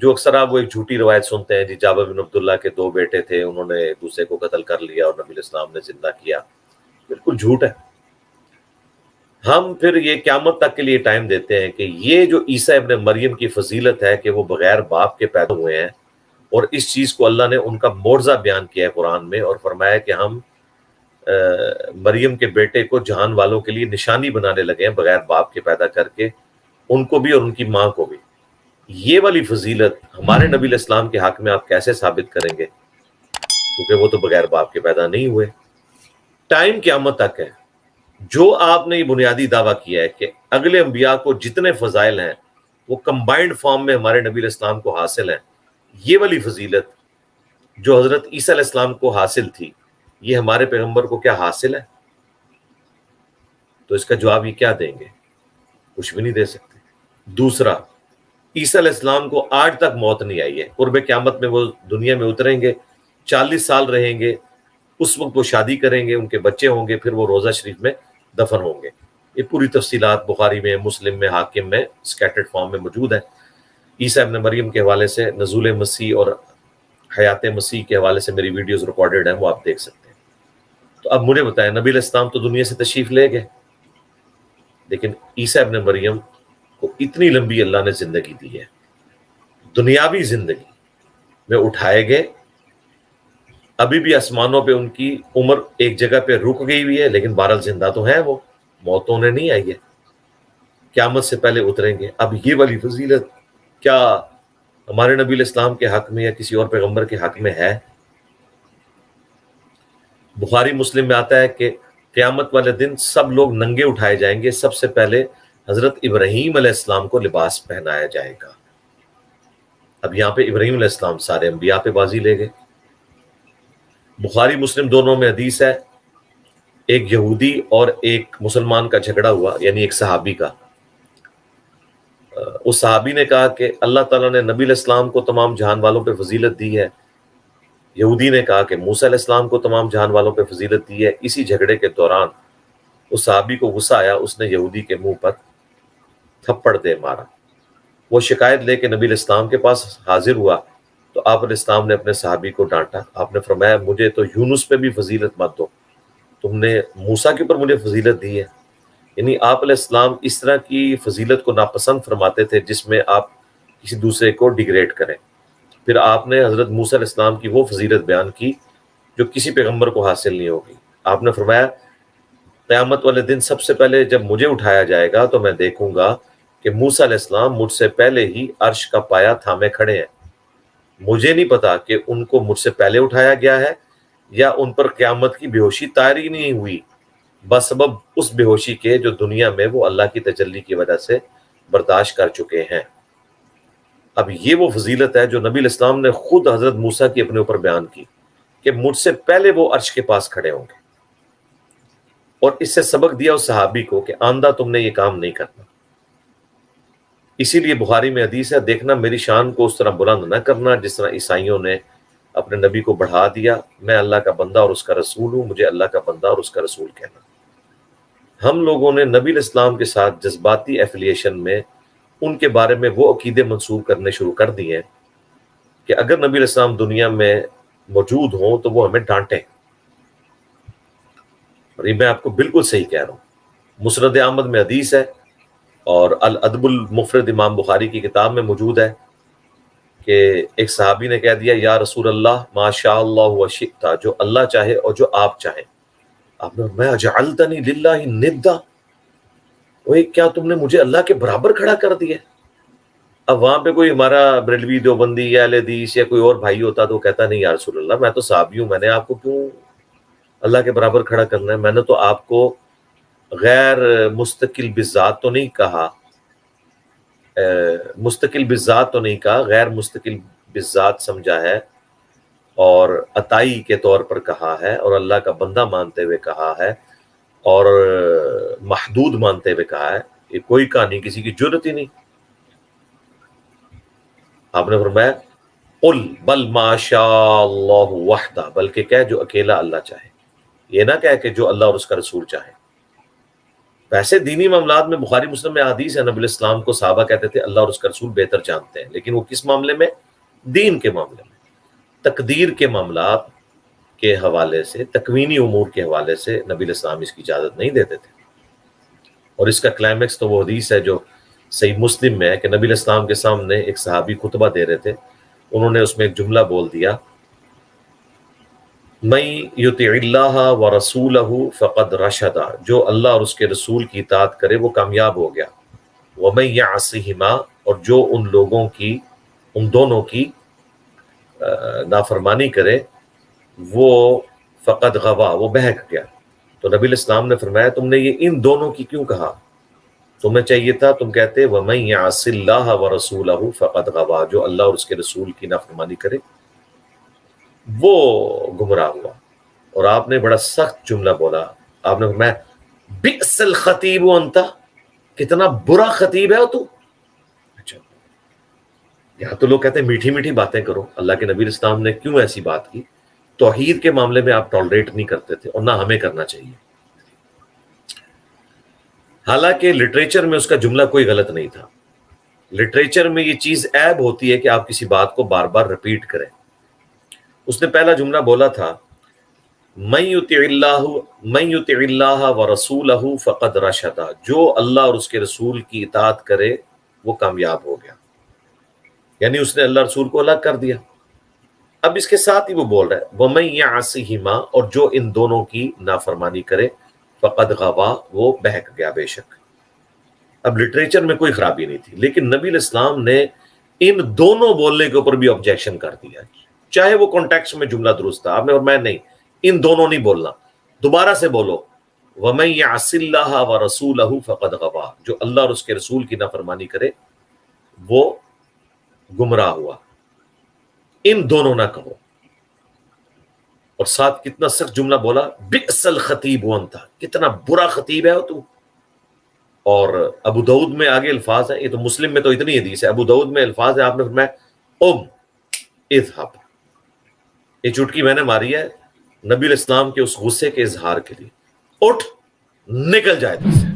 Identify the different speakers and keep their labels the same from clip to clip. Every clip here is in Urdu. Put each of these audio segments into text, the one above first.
Speaker 1: جو اکثر آپ وہ ایک جھوٹی روایت سنتے ہیں جی جابر بن عبداللہ کے 2 بیٹے تھے، انہوں نے ایک دوسرے کو قتل کر لیا اور نبی الاسلام نے زندہ کیا، بالکل جھوٹ ہے۔ ہم پھر یہ قیامت تک کے لیے ٹائم دیتے ہیں کہ یہ جو عیسیٰ ابن مریم کی فضیلت ہے کہ وہ بغیر باپ کے پیدا ہوئے ہیں، اور اس چیز کو اللہ نے ان کا معجزہ بیان کیا ہے قرآن میں، اور فرمایا کہ ہم مریم کے بیٹے کو جہان والوں کے لیے نشانی بنانے لگے ہیں بغیر باپ کے پیدا کر کے، ان کو بھی اور ان کی ماں کو بھی۔ یہ والی فضیلت ہمارے نبی علیہ السلام کے حق میں آپ کیسے ثابت کریں گے؟ کیونکہ وہ تو بغیر باپ کے پیدا نہیں ہوئے۔ ٹائم قیامت تک ہے۔ جو آپ نے یہ بنیادی دعویٰ کیا ہے کہ اگلے انبیاء کو جتنے فضائل ہیں وہ کمبائنڈ فارم میں ہمارے نبی علیہ السلام کو حاصل ہیں، یہ والی فضیلت جو حضرت عیسیٰ علیہ السلام کو حاصل تھی، یہ ہمارے پیغمبر کو کیا حاصل ہے؟ تو اس کا جواب یہ کیا دیں گے؟ کچھ بھی نہیں دے سکتے۔ دوسرا، عیسیٰ علیہ السلام کو آج تک موت نہیں آئی ہے۔ قرب قیامت میں وہ دنیا میں اتریں گے، 40 سال رہیں گے، اس وقت وہ شادی کریں گے، ان کے بچے ہوں گے، پھر وہ روضہ شریف میں دفن ہوں گے۔ یہ پوری تفصیلات بخاری میں، مسلم میں، حاکم میں سکیٹرڈ فارم میں موجود ہے۔ عیسیٰ ابن مریم کے حوالے سے، نزول مسیح اور حیات مسیح کے حوالے سے میری ویڈیوز ریکارڈڈ ہیں، وہ آپ دیکھ سکتے ہیں۔ تو اب مجھے بتائیں، نبی علیہ السلام تو دنیا سے تشریف لے گئے، لیکن عیسیٰ ابن مریم کو اتنی لمبی اللہ نے زندگی دی ہے، دنیاوی زندگی میں اٹھائے گئے، ابھی بھی آسمانوں پہ ان کی عمر ایک جگہ پہ رک گئی ہوئی ہے، لیکن بہرحال زندہ تو ہیں، وہ موت تو انہیں نہیں آئی ہے، قیامت سے پہلے اتریں گے۔ اب یہ والی فضیلت کیا ہمارے نبی علیہ السلام کے حق میں یا کسی اور پیغمبر کے حق میں ہے؟ بخاری مسلم میں آتا ہے کہ قیامت والے دن سب لوگ ننگے اٹھائے جائیں گے، سب سے پہلے حضرت ابراہیم علیہ السلام کو لباس پہنایا جائے گا۔ اب یہاں پہ ابراہیم علیہ السلام سارے انبیاء پہ بازی لے گئے۔ بخاری مسلم دونوں میں حدیث ہے، ایک یہودی اور ایک مسلمان کا جھگڑا ہوا، یعنی ایک صحابی کا۔ اس صحابی نے کہا کہ اللہ تعالیٰ نے نبی علیہ السلام کو تمام جہان والوں پہ فضیلت دی ہے، یہودی نے کہا کہ موسیٰ علیہ السلام کو تمام جہان والوں پہ فضیلت دی ہے۔ اسی جھگڑے کے دوران اس صحابی کو غصہ آیا، اس نے یہودی کے منہ پر تھپڑ دے مارا۔ وہ شکایت لے کے نبی علیہ السلام کے پاس حاضر ہوا، تو آپ علیہ السلام نے اپنے صحابی کو ڈانٹا۔ آپ نے فرمایا مجھے تو یونس پہ بھی فضیلت مت دو، تم نے موسیٰ کے اوپر مجھے فضیلت دی ہے۔ یعنی آپ علیہ السلام اس طرح کی فضیلت کو ناپسند فرماتے تھے جس میں آپ کسی دوسرے کو ڈیگریڈ کریں۔ پھر آپ نے حضرت موسیٰ علیہ السلام کی وہ فضیلت بیان کی جو کسی پیغمبر کو حاصل نہیں ہوگی۔ آپ نے فرمایا قیامت والے دن سب سے پہلے جب مجھے اٹھایا جائے گا تو میں دیکھوں گا کہ موسیٰ علیہ السلام مجھ سے پہلے ہی عرش کا پایہ تھامے کھڑے ہیں۔ مجھے نہیں پتا کہ ان کو مجھ سے پہلے اٹھایا گیا ہے یا ان پر قیامت کی بے ہوشی طاری نہیں ہوئی، بسبب اس بے ہوشی کے جو دنیا میں وہ اللہ کی تجلی کی وجہ سے برداشت کر چکے ہیں۔ اب یہ وہ فضیلت ہے جو نبی علیہ السلام نے خود حضرت موسیٰ کی اپنے اوپر بیان کی کہ مجھ سے پہلے وہ عرش کے پاس کھڑے ہوں گے، اور اس سے سبق دیا اس صحابی کو کہ آندہ تم نے یہ کام نہیں کرنا۔ اسی لیے بخاری میں حدیث ہے، دیکھنا میری شان کو اس طرح بلند نہ کرنا جس طرح عیسائیوں نے اپنے نبی کو بڑھا دیا۔ میں اللہ کا بندہ اور اس کا رسول ہوں، مجھے اللہ کا بندہ اور اس کا رسول کہنا۔ ہم لوگوں نے نبی علیہ السلام کے ساتھ جذباتی ایفیلیشن میں ان کے بارے میں وہ عقیدے منسوب کرنے شروع کر دیے ہیں کہ اگر نبی علیہ السلام دنیا میں موجود ہوں تو وہ ہمیں ڈانٹیں، اور یہ میں آپ کو بالکل صحیح کہہ رہا ہوں۔ مسند احمد میں حدیث ہے اور الادب المفرد امام بخاری کی کتاب میں موجود ہے کہ ایک صحابی نے کہہ دیا یا رسول اللہ ما شاء اللہ و شئت، جو اللہ چاہے اور جو آپ چاہیں۔ آپ نے میں اجعلتنی للہ ندا، وہ کیا تم نے مجھے اللہ کے برابر کھڑا کر دیا؟ اب وہاں پہ کوئی ہمارا بریلوی دیوبندی یا اہل حدیث یا کوئی اور بھائی ہوتا تو وہ کہتا نہیں یا رسول اللہ میں تو صحابی ہوں، میں نے آپ کو کیوں اللہ کے برابر کھڑا کرنا ہے؟ میں نے تو آپ کو غیر مستقل بالذات تو نہیں کہا، مستقل بالذات تو نہیں کہا، غیر مستقل بالذات سمجھا ہے، اور عطائی کے طور پر کہا ہے، اور اللہ کا بندہ مانتے ہوئے کہا ہے، اور محدود مانتے ہوئے کہا ہے۔ یہ کوئی کہانی کسی کی جرت ہی نہیں۔ آپ نے فرمایا قل بل ما شاء اللہ وحدہ، بلکہ کہہ جو اکیلا اللہ چاہے، یہ نہ کہہ کہ جو اللہ اور اس کا رسول چاہے۔ ویسے دینی معاملات میں بخاری مسلم میں حدیث ہے، نبی الاسلام کو صحابہ کہتے تھے اللہ اور اس کا رسول بہتر جانتے ہیں، لیکن وہ کس معاملے میں؟ دین کے معاملے میں۔ تقدیر کے معاملات کے حوالے سے، تکوینی امور کے حوالے سے نبی الاسلام اس کی اجازت نہیں دیتے تھے۔ اور اس کا کلائمیکس تو وہ حدیث ہے جو صحیح مسلم میں ہے کہ نبی الاسلام کے سامنے ایک صحابی خطبہ دے رہے تھے، انہوں نے اس میں ایک جملہ بول دیا، من یطع اللہ ورسولہ فقد رشد، جو اللہ اور اس کے رسول کی اطاعت کرے وہ کامیاب ہو گیا، ومن یعصہما، اور جو ان لوگوں کی، ان دونوں کی نافرمانی کرے وہ فقد غوا، وہ بہک گیا۔ تو نبی الاسلام نے فرمایا تم نے یہ ان دونوں کی کیوں کہا؟ تمہیں چاہیے تھا تم کہتے وَمَن يَعْصِ اللَّهَ وَرَسُولَهُ فَقَدْ غَوَىٰ، جو اللہ اور اس کے رسول کی نافرمانی کرے وہ گمراہ ہوا۔ اور آپ نے بڑا سخت جملہ بولا، آپ نے فرمایا بئس الخطیب انت، کتنا برا خطیب ہے تو۔ اچھا، یہاں تو لوگ کہتے ہیں میٹھی میٹھی باتیں کرو، اللہ کے نبی اسلام نے کیوں ایسی بات کی؟ توحید کے معاملے میں آپ ٹالریٹ نہیں کرتے تھے اور نہ ہمیں کرنا چاہیے۔ حالانکہ لٹریچر میں اس کا جملہ کوئی غلط نہیں تھا، لٹریچر میں یہ چیز عیب ہوتی ہے کہ آپ کسی بات کو بار بار ریپیٹ کریں۔ اس نے پہلا جملہ بولا تھا من یطع اللہ ورسولہ فقد رشد، جو اللہ اور اس کے رسول کی اطاعت کرے وہ کامیاب ہو گیا، یعنی اس نے اللہ رسول کو الگ کر دیا۔ اب اس کے ساتھ ہی وہ بول رہا ہے وَمَن يَعْصِهِمَا، اور جو ان دونوں کی نافرمانی کرے فقد غوا، وہ بہک گیا بے شک۔ اب لٹریچر میں کوئی خرابی نہیں تھی، لیکن نبی الاسلام نے ان دونوں بولنے کے اوپر بھی آبجیکشن کر دیا، چاہے وہ کانٹیکسٹ میں جملہ درست تھا، آپ نے فرمایا نہیں ان دونوں نہیں بولنا، دوبارہ سے بولو وَمَن يَعْصِ اللَّهَ وَرَسُولَهُ فَقَدْ غَوَىٰ، جو اللہ اور اس کے رسول کی نافرمانی کرے وہ گمراہ ہوا، ان دونوں نہ کہو۔ اور ساتھ کتنا سخت جملہ بولا بئس الخطیب انت، کتنا برا خطیب ہے تو۔ اور ابو داؤد میں آگے الفاظ ہیں، یہ تو مسلم میں تو اتنی حدیث ہے، ابو داؤد میں الفاظ ہے، آپ نے فرمایا اذهب، یہ چٹکی میں نے ماری ہے نبی الاسلام کے اس غصے کے اظہار کے لیے، اٹھ نکل جائے ادھر سے۔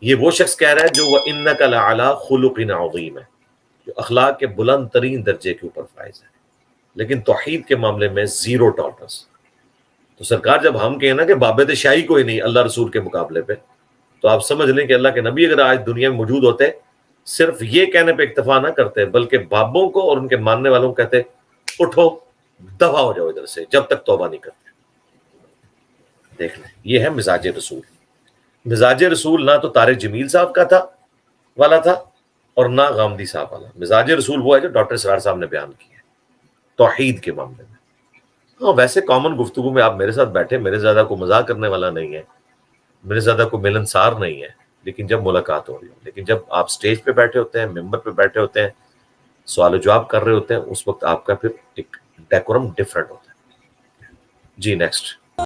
Speaker 1: یہ وہ شخص کہہ رہا ہے جو وَإِنَّكَ لَعَلَىٰ خُلُقٍ عَظِيمٍ ہے، جو اخلاق کے بلند ترین درجے کے اوپر فائز ہے، لیکن توحید کے معاملے میں زیرو ٹالرنس۔ تو سرکار جب ہم کہیں نا کہ بابت شاہی کوئی نہیں اللہ رسول کے مقابلے پہ، تو آپ سمجھ لیں کہ اللہ کے نبی اگر آج دنیا میں موجود ہوتے صرف یہ کہنے پہ اکتفا نہ کرتے بلکہ بابوں کو اور ان کے ماننے والوں کو کہتے اٹھو دفع ہو جاؤ ادھر سے جب تک توبہ نہیں کرتے۔ دیکھ لیں، یہ ہے مزاج رسول۔ مزاج رسول نہ تو طارق جمیل صاحب کا تھا والا تھا اور نہ غامدی صاحب والا، مزاج رسول وہ ہے جو ڈاکٹر اسرار صاحب نے بیان کیا ہے توحید کے معاملے میں۔ ہاں ویسے کامن گفتگو میں آپ میرے ساتھ بیٹھے، میرے زیادہ کوئی مذاق کرنے والا نہیں ہے، میرے زیادہ کوئی ملنسار نہیں ہے، لیکن جب ملاقات ہو رہی ہو، لیکن جب آپ سٹیج پہ بیٹھے ہوتے ہیں، ممبر پہ بیٹھے ہوتے ہیں، سوال و جواب کر رہے ہوتے ہیں، اس وقت آپ کا پھر ایک ڈیکورم ڈفرنٹ ہوتا ہے۔ جی نیکسٹ۔